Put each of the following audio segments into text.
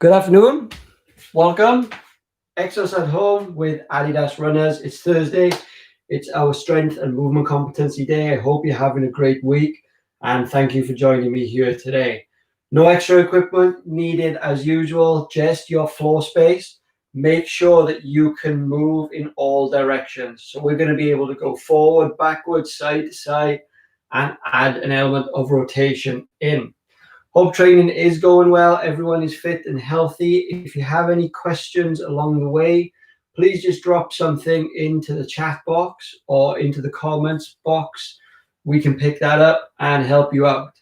Good afternoon. Welcome. EXOS at home with Adidas runners. It's Thursday. It's our strength and movement competency day. I hope you're having a great week and thank you for joining me here today. No extra equipment needed as usual, just your floor space. Make sure that you can move in all directions. So we're going to be able to go forward, backwards, side to side, and add an element of rotation in. Hope training is going well. Everyone is fit and healthy. If you have any questions along the way, please just drop something into the chat box or into the comments box. We can pick that up and help you out.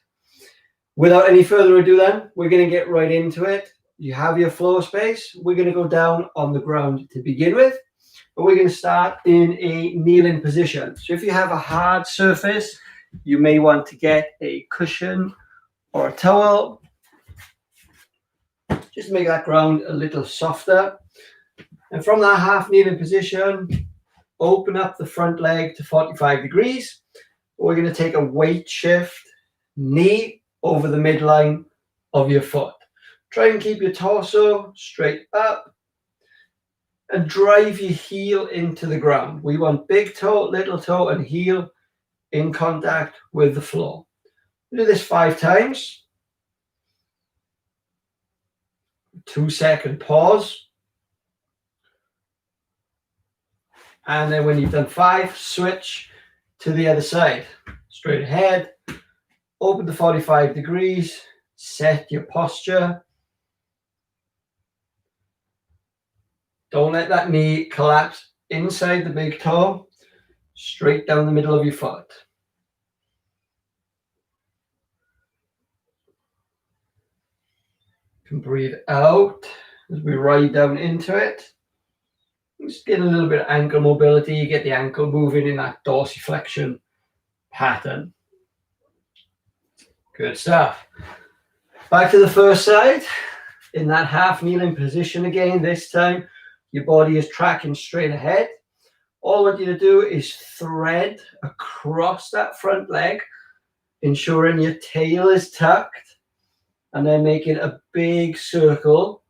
Without any further ado then, we're going to get right into it. You have your floor space. We're going to go down on the ground to begin with, but we're going to start in a kneeling position. So if you have a hard surface, you may want to get a cushion or a towel, just to make that ground a little softer. And from that half kneeling position, open up the front leg to 45 degrees. We're going to take a weight shift, knee over the midline of your foot. Try and keep your torso straight up and drive your heel into the ground. We want big toe, little toe, and heel in contact with the floor. Do this 5 times. 2-second pause. And then when you've done 5, switch to the other side. Straight ahead. Open to 45 degrees. Set your posture. Don't let that knee collapse inside the big toe. Straight down the middle of your foot. Can breathe out as we ride down into it. Just get a little bit of ankle mobility. You get the ankle moving in that dorsiflexion pattern. Good stuff. Back to the first side. In that half kneeling position again. This time your body is tracking straight ahead. All I want you to do is thread across that front leg, ensuring your tail is tucked. And then making a big circle.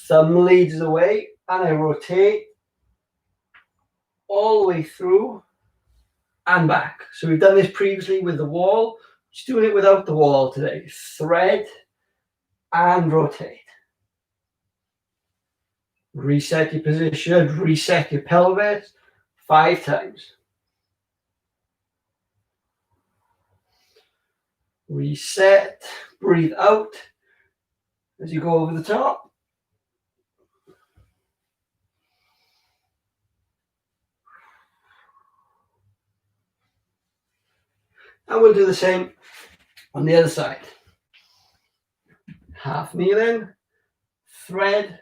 Thumb leads the way, and I rotate all the way through and back. So we've done this previously with the wall. Just doing it without the wall today. Thread and rotate. Reset your position, reset your pelvis 5 times. Reset, breathe out as you go over the top. And we'll do the same on the other side. Half kneeling, thread,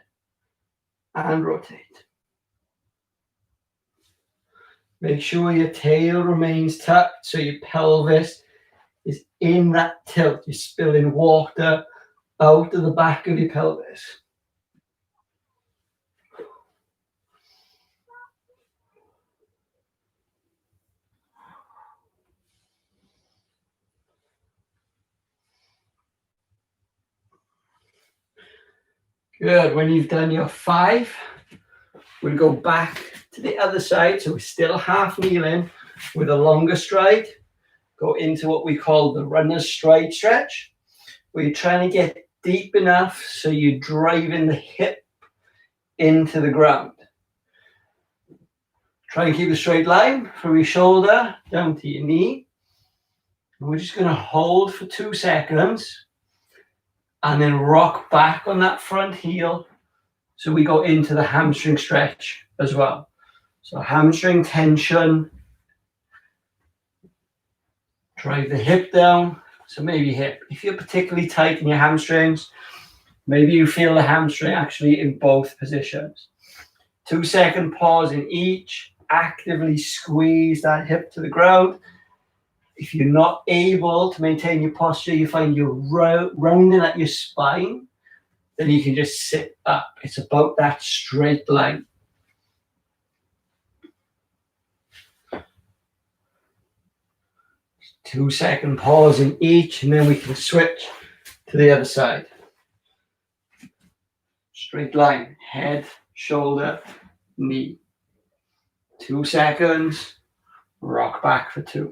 and rotate. Make sure your tail remains tucked so your pelvis is in that tilt. You're spilling water out of the back of your pelvis. Good. When you've done your 5, we'll go back to the other side. So we're still half kneeling with a longer stride. Go into what we call the runner's stride stretch, where you're trying to get deep enough so you're driving the hip into the ground. Try and keep a straight line from your shoulder down to your knee. And we're just going to hold for 2 seconds and then rock back on that front heel so we go into the hamstring stretch as well. So hamstring tension. Drive the hip down. So maybe hip. If you're particularly tight in your hamstrings, maybe you feel the hamstring actually in both positions. 2-second pause in each. Actively squeeze that hip to the ground. If you're not able to maintain your posture, you find you're rounding at your spine, then you can just sit up. It's about that straight line. Two-second pause in each, and then we can switch to the other side. Straight line, head, shoulder, knee. 2 seconds, rock back for 2.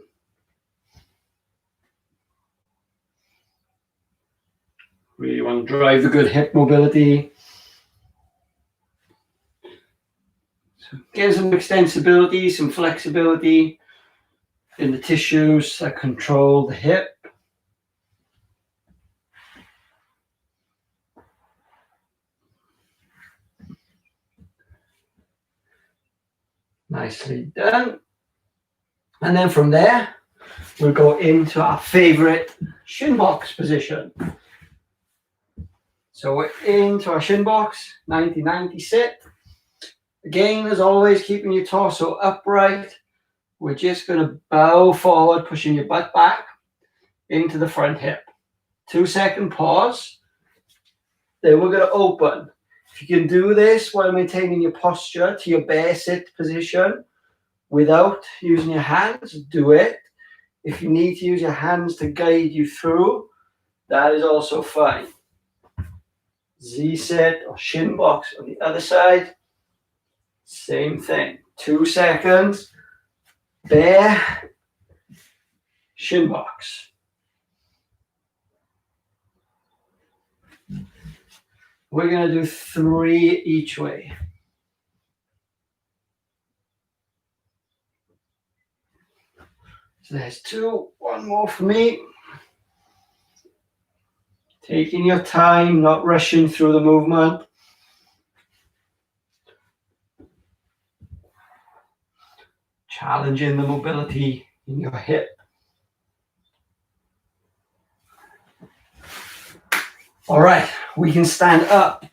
Really want to drive the good hip mobility. So get some extensibility, some flexibility in the tissues that control the hip. Nicely done. And then from there, we'll go into our favorite shin box position. So we're into our shin box, 90-90 sit. Again, as always, keeping your torso upright. We're just going to bow forward, pushing your butt back into the front hip. 2-second pause. Then we're going to open. If you can do this while maintaining your posture to your bear sit position without using your hands, do it. If you need to use your hands to guide you through, that is also fine. Z-sit or shin box on the other side. Same thing. 2 seconds. Bear. Shin box. We're going to do 3 each way. So there's 2. 1 more for me. Taking your time, not rushing through the movement. Challenging the mobility in your hip. All right, we can stand up.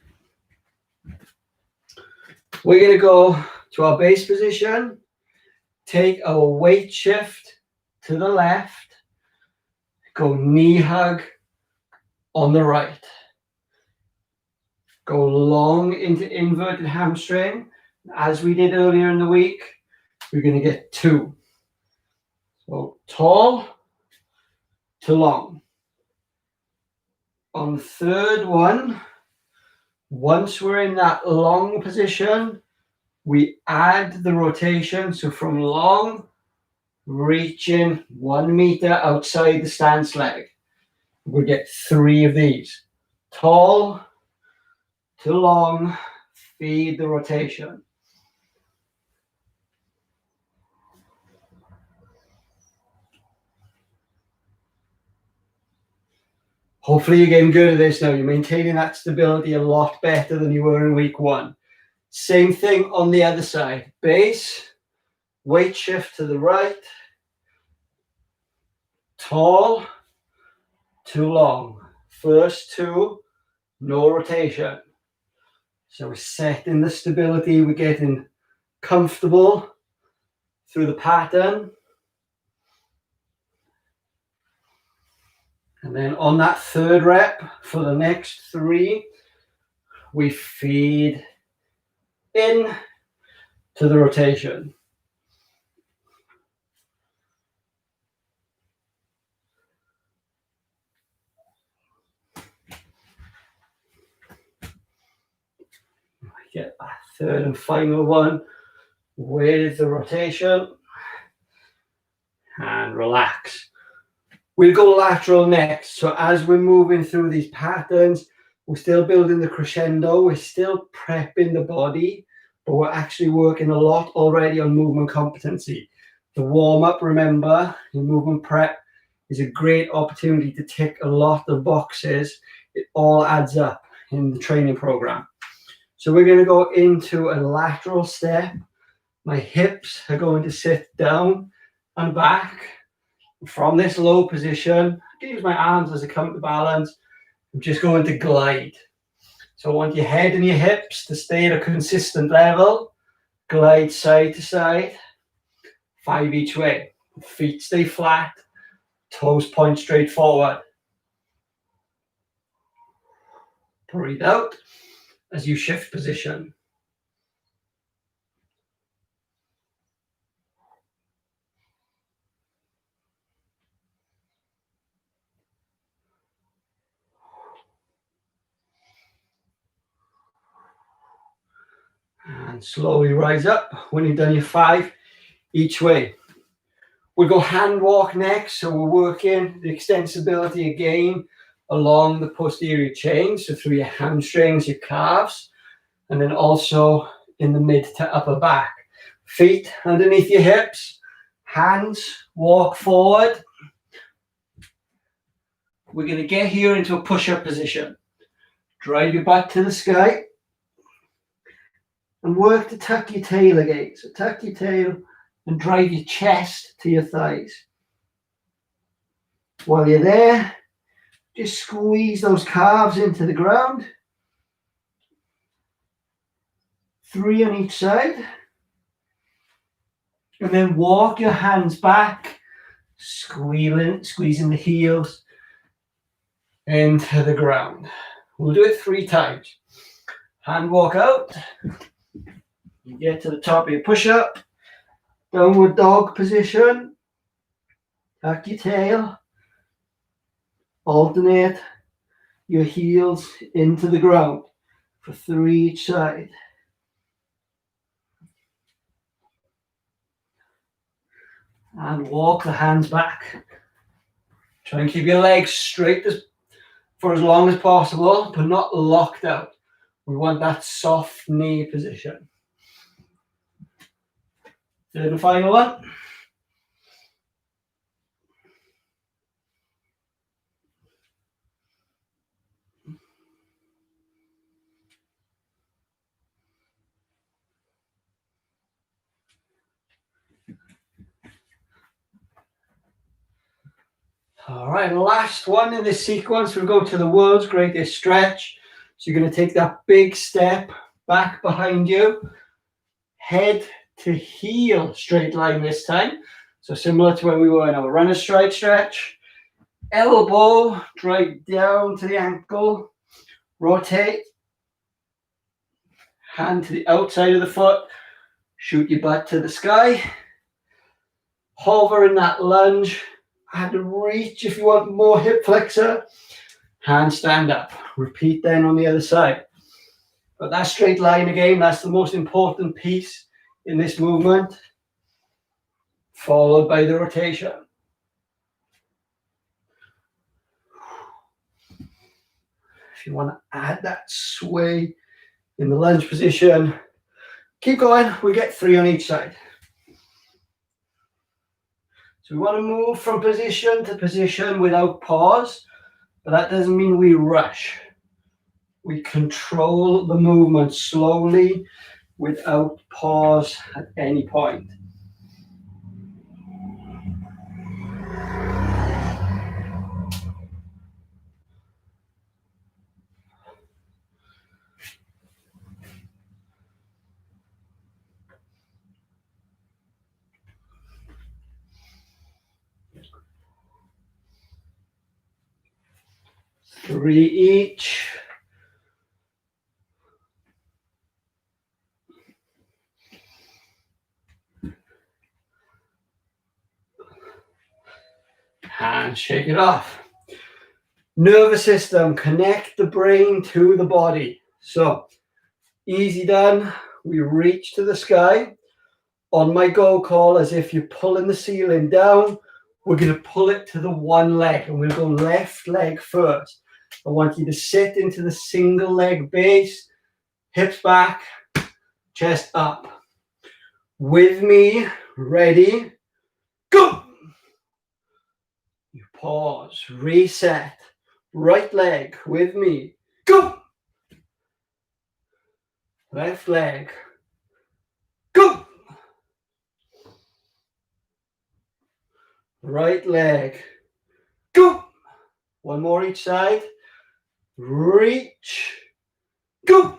We're going to go to our base position. Take our weight shift to the left. Go knee hug on the right. Go long into inverted hamstring. As we did earlier in the week, we're going to get 2. So tall to long. On the third one, once we're in that long position, we add the rotation. So from long, reaching 1 meter outside the stance leg. We'll get 3 of these. Tall to long, feed the rotation. Hopefully you're getting good at this now. You're maintaining that stability a lot better than you were in week 1. Same thing on the other side. Base, weight shift to the right. Tall to long. First 2, no rotation. So we're setting the stability, we're getting comfortable through the pattern. And then on that third rep, for the next 3, we feed in to the rotation. Get a third and final one with the rotation. And relax. We'll go lateral next. So as we're moving through these patterns, we're still building the crescendo. We're still prepping the body, but we're actually working a lot already on movement competency. The warm-up, remember, in movement prep is a great opportunity to tick a lot of boxes. It all adds up in the training program. So we're going to go into a lateral step. My hips are going to sit down and back. From this low position, I can use my arms as a counterbalance. I'm just going to glide. So I want your head and your hips to stay at a consistent level. Glide side to side. 5 each way. Feet stay flat. Toes point straight forward. Breathe out as you shift position. And slowly rise up when you've done your 5 each way. We'll go hand walk next, so we're working the extensibility again along the posterior chain, so through your hamstrings, your calves, and then also in the mid to upper back. Feet underneath your hips, hands walk forward. We're going to get here into a push-up position. Drive your butt to the sky and work to tuck your tail again. So tuck your tail and drive your chest to your thighs. While you're there, just squeeze those calves into the ground. 3 on each side. And then walk your hands back, squeezing the heels into the ground. We'll do it 3 times. Hand walk out. You get to the top of your push-up. Downward dog position. Tuck your tail. Alternate your heels into the ground for 3 each side. And walk the hands back. Try and keep your legs straight for as long as possible, but not locked out. We want that soft knee position. Third and final one. All right, last one in this sequence. We'll go to the world's greatest stretch. So you're going to take that big step back behind you, head to heel straight line this time. So similar to where we were in our runner's stride stretch. Elbow drive down to the ankle, rotate, hand to the outside of the foot, shoot your butt to the sky, hover in that lunge, and reach if you want more hip flexor, handstand up. Repeat then on the other side. But that straight line again, that's the most important piece in this movement, followed by the rotation. If you want to add that sway in the lunge position, keep going. We get 3 on each side. So we want to move from position to position without pause, but that doesn't mean we rush. We control the movement slowly without pause at any point. Three each. And shake it off. Nervous system, connect the brain to the body. So, easy done. We reach to the sky. On my go call, as if you're pulling the ceiling down, we're going to pull it to the one leg, and we'll go left leg first. I want you to sit into the single leg base, hips back, chest up. With me, ready, go! You pause, reset, right leg with me, go! Left leg, go! Right leg, go! One more each side. Reach, go!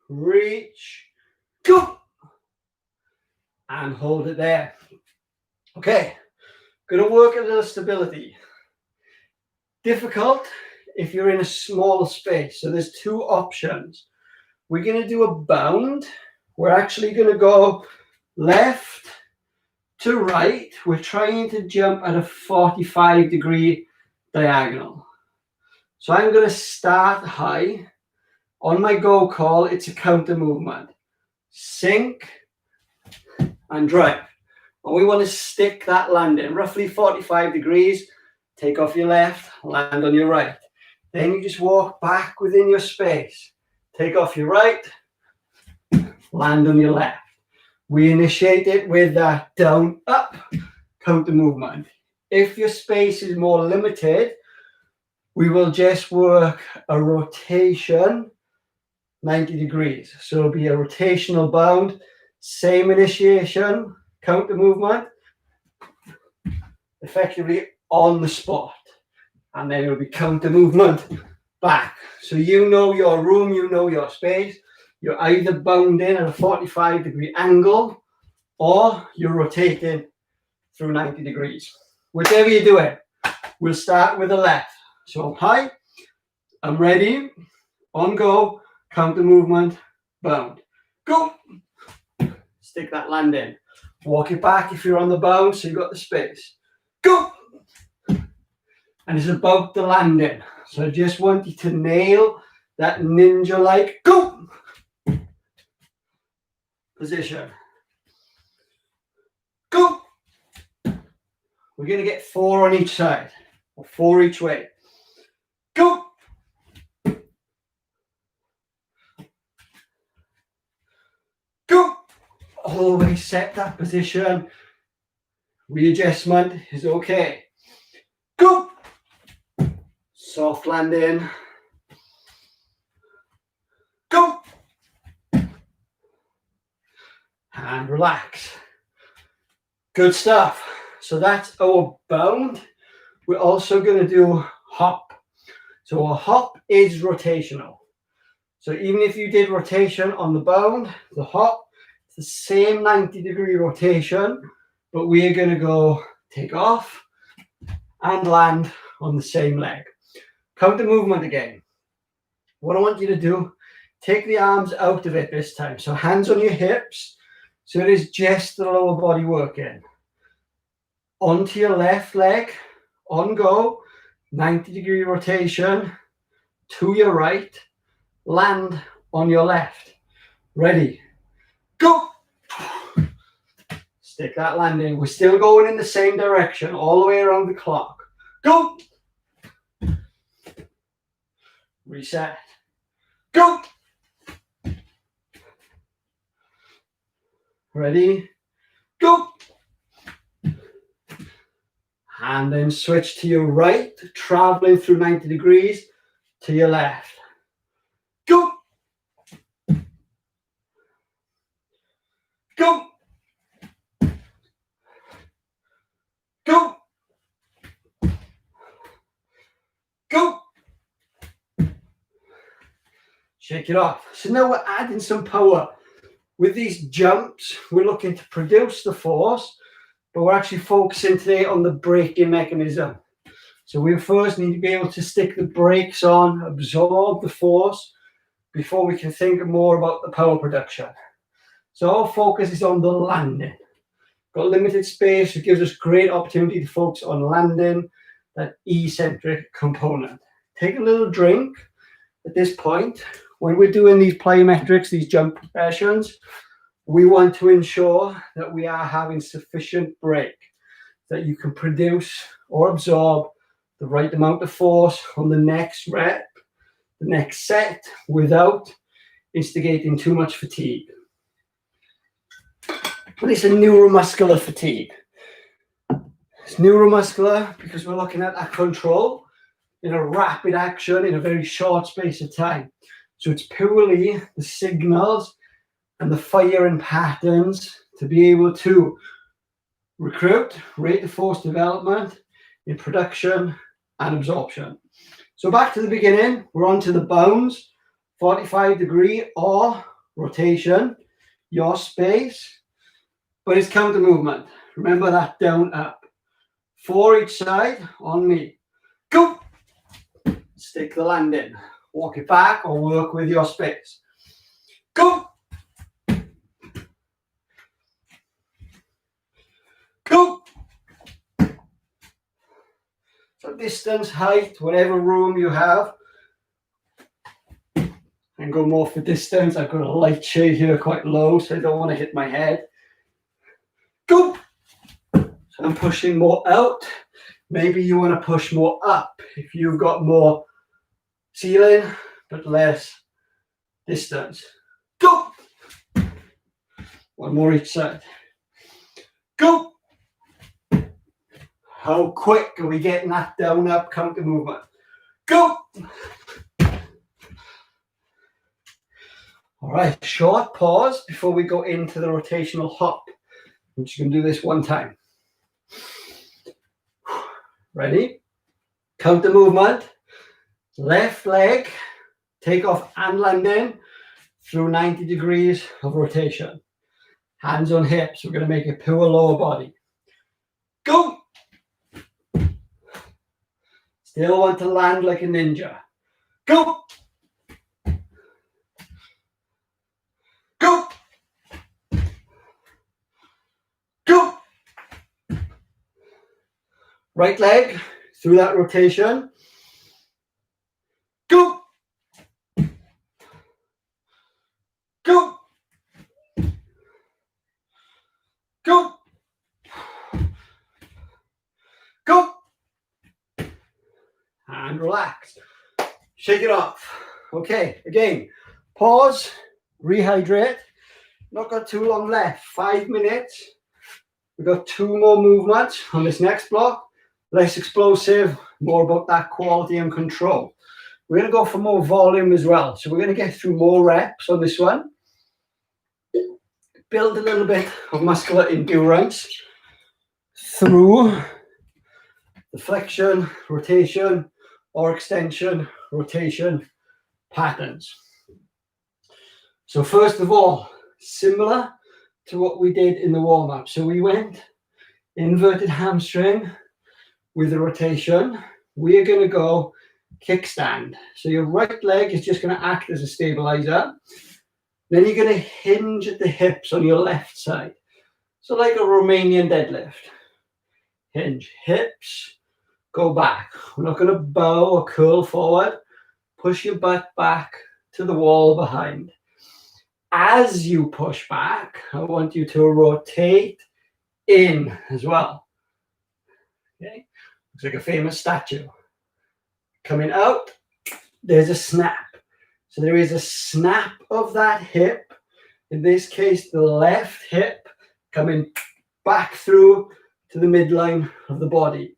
Reach, go! And hold it there. Okay, gonna work a little stability. Difficult if you're in a small space. So there's 2 options. We're gonna do a bound. We're actually gonna go left to right. We're trying to jump at a 45-degree diagonal. So I'm going to start high On my go call, it's a counter movement. Sink and drive. And we want to stick that landing, roughly 45 degrees. Take off your left, land on your right. Then you just walk back within your space. Take off your right, land on your left. We initiate it with that down, up, counter movement. If your space is more limited, we will just work a rotation 90 degrees. So it'll be a rotational bound, same initiation, counter movement, effectively on the spot. And then it'll be counter movement back. So you know your room, you know your space. You're either bound in at a 45-degree angle or you're rotating through 90 degrees. Whichever you do it, we'll start with the left. So I'm high, I'm ready, on go, counter movement, bound. Go! Stick that land in. Walk it back if you're on the bound, so you've got the space. Go! And it's about the landing. So I just want you to nail that ninja-like go position. Go! We're going to get 4 on each side, or 4 each way. Go! Go! Always set that position. Readjustment is okay. Go! Soft landing. Go! And relax. Good stuff. So that's our bound. We're also going to do hop. So a hop is rotational. So even if you did rotation on the bound, the hop, it's the same 90-degree rotation, but we are going to go take off and land on the same leg. Counter movement again. What I want you to do, take the arms out of it this time. So hands on your hips. So it is just the lower body working. Onto your left leg, on go, 90-degree rotation, to your right, land on your left. Ready, go! Stick that landing. We're still going in the same direction, all the way around the clock. Go! Reset. Go! Ready, go! And then switch to your right, traveling through 90 degrees to your left. Go! Go! Go! Go! Shake it off. So now we're adding some power. With these jumps, we're looking to produce the force, but we're actually focusing today on the braking mechanism. So we first need to be able to stick the brakes on, absorb the force, before we can think more about the power production. So our focus is on the landing. Got limited space, it gives us great opportunity to focus on landing, that eccentric component. Take a little drink at this point. When we're doing these plyometrics, these jump progressions, we want to ensure that we are having sufficient brake, that you can produce or absorb the right amount of force on the next rep, the next set, without instigating too much fatigue. And it's a neuromuscular fatigue. It's neuromuscular because we're looking at a control in a rapid action in a very short space of time. So it's purely the signals and the firing patterns to be able to recruit, rate the force development in production and absorption. So back to the beginning, we're on to the bounds, 45-degree or rotation, your space, but it's counter movement. Remember that down, up. 4 each side on me. Go! Stick the landing. Walk it back or work with your space. Go! Go! So distance, height, whatever room you have. I'm and go more for distance. I've got a light shade here, quite low, so I don't want to hit my head. Go! So I'm pushing more out. Maybe you want to push more up if you've got more ceiling but less distance. Go! One more each side. Go! How quick are we getting that down, up, counter movement? Go! All right, short pause before we go into the rotational hop. I'm just going to do this one time. Ready? Counter movement. Left leg, take off and land in through 90 degrees of rotation. Hands on hips. We're going to make a pure lower body. Go! Still want to land like a ninja. Go! Go! Go! Right leg through that rotation. Go! Go! Go! Go! And relax. Shake it off. Okay, again, pause, rehydrate. Not got too long left, 5 minutes. We've got 2 more movements on this next block. Less explosive, more about that quality and control. We're going to go for more volume as well. So we're going to get through more reps on this one. Build a little bit of muscular endurance through the flexion, rotation, or extension, rotation patterns. So first of all, similar to what we did in the warm-up. So we went inverted hamstring with the rotation. We are going to go kickstand. So your right leg is just going to act as a stabilizer. Then you're going to hinge at the hips on your left side. So like a Romanian deadlift. Hinge, hips, go back. We're not going to bow or curl forward. Push your butt back to the wall behind. As you push back, I want you to rotate in as well. Okay, looks like a famous statue. Coming out, there's a snap. So there is a snap of that hip. In this case, the left hip coming back through to the midline of the body.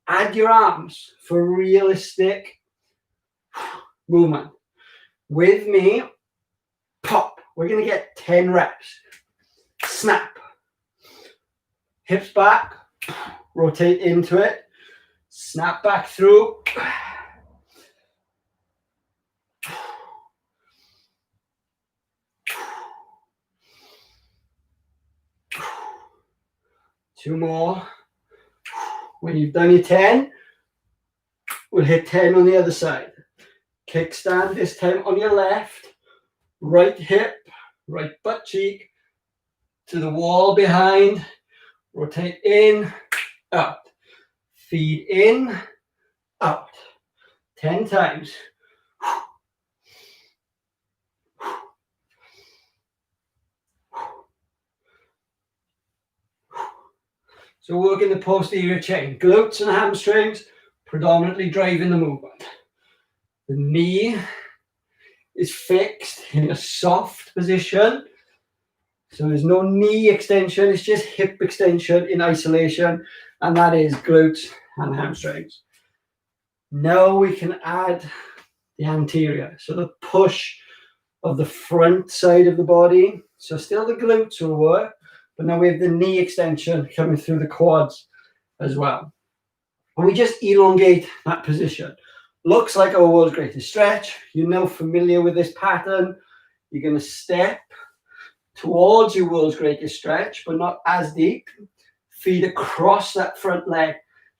Add your arms for realistic movement. With me, pop. We're going to get 10 reps. Snap. Hips back. Rotate into it. Snap back through. Two more. When you've done your 10, we'll hit 10 on the other side. Kickstand, this time on your left. Right hip, right butt cheek to the wall behind. Rotate in, out. Feed in, out. 10 times. So working the posterior chain, glutes and hamstrings, predominantly driving the movement. The knee is fixed in a soft position. So there's no knee extension, it's just hip extension in isolation, and that is glutes and hamstrings. Now we can add the anterior, so the push of the front side of the body. So still the glutes will work, but now we have the knee extension coming through the quads as well. And we just elongate that position. Looks like our world's greatest stretch. You're now familiar with this pattern. You're going to step towards your world's greatest stretch, but not as deep. Feet across that front leg.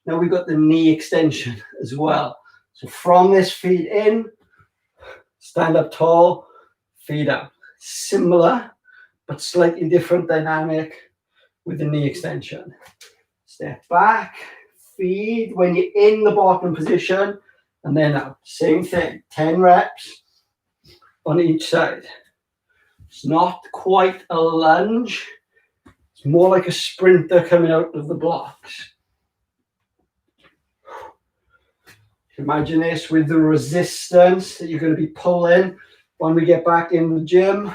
Now we've got the knee extension as well. So from this feet in, stand up tall, feet up. Similar, but slightly different dynamic with the knee extension. Step back, feed when you're in the bottom position, and then out. Same thing, 10 reps. on each side. It's not quite a lunge. It's more like a sprinter coming out of the blocks. Imagine this with the resistance that you're going to be pulling when we get back in the gym.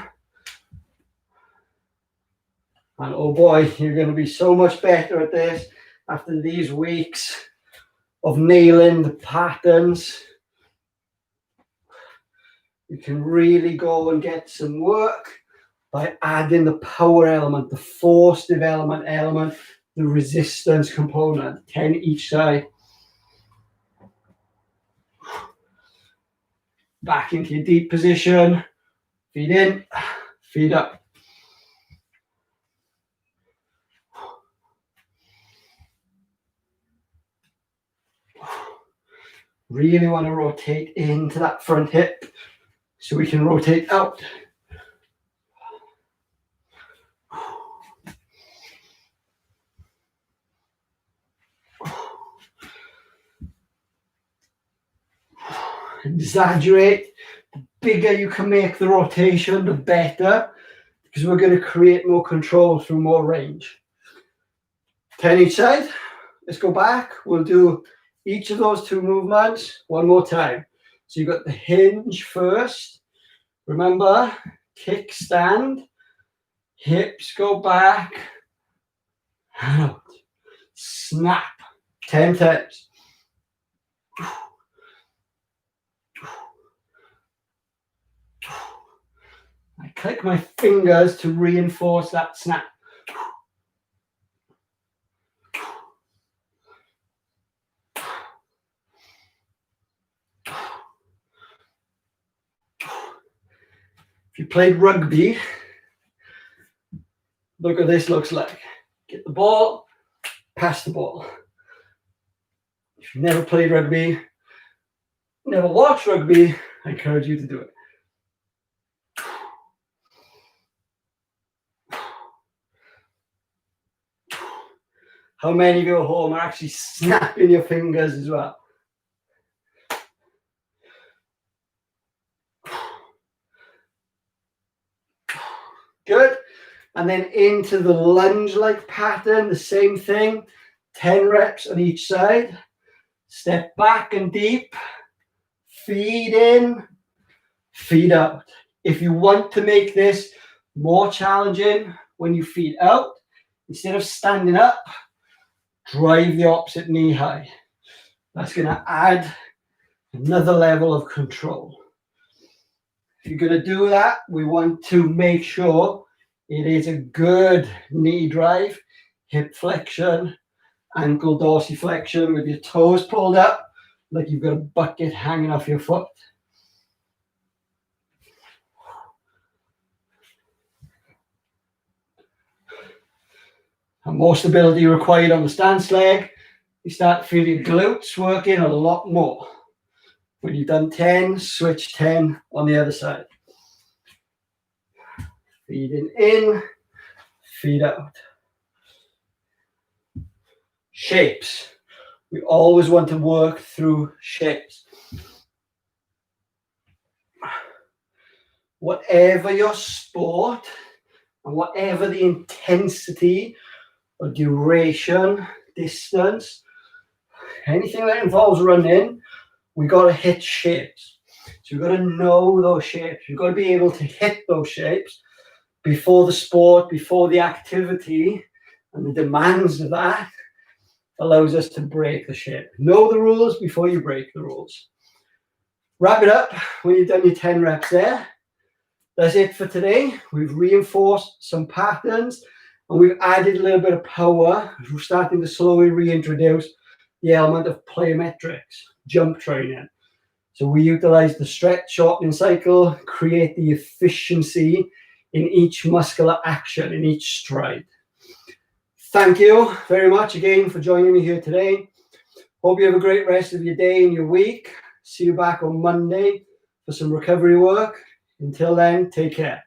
And oh boy, you're going to be so much better at this after these weeks of nailing the patterns. You can really go and get some work by adding the power element, the force development element, the resistance component, 10 each side. Back into your deep position, feet in, feet up. Really want to rotate into that front hip so we can rotate out. Exaggerate. The bigger you can make the rotation, the better, because we're going to create more control through more range. 10 each side. Let's go back. We'll do each of those two movements one more time. So you've got the hinge first. Remember, kickstand, hips go back, out, snap, 10 times. I click my fingers to reinforce that snap. If you played rugby, look what this looks like. Get the ball, pass the ball. If you've never played rugby, never watched rugby, I encourage you to do it. How many of you at home are actually snapping your fingers as well? Good. And then into the lunge-like pattern, the same thing. 10 reps on each side. Step back and deep. Feed in, feed out. If you want to make this more challenging when you feed out, instead of standing up, drive the opposite knee high. That's going to add another level of control. If you're going to do that, we want to make sure it is a good knee drive, hip flexion, ankle dorsiflexion with your toes pulled up, like you've got a bucket hanging off your foot. And more stability required on the stance leg. You start to feel your glutes working a lot more. When you've done 10, switch 10 on the other side. Feeding in, feed out. Shapes. We always want to work through shapes. Whatever your sport and whatever the intensity or duration, distance, anything that involves running, we got to hit shapes. So you've got to know those shapes. You've got to be able to hit those shapes before the sport, before the activity, and the demands of that allows us to break the shape. Know the rules before you break the rules. Wrap it up when you've done your 10 reps there. That's it for today. We've reinforced some patterns and we've added a little bit of power. We're starting to slowly reintroduce the element of plyometrics, jump training. So we utilize the stretch shortening cycle, create the efficiency in each muscular action, in each stride. Thank you very much again for joining me here today. Hope you have a great rest of your day and your week. See you back on Monday for some recovery work. Until then, take care.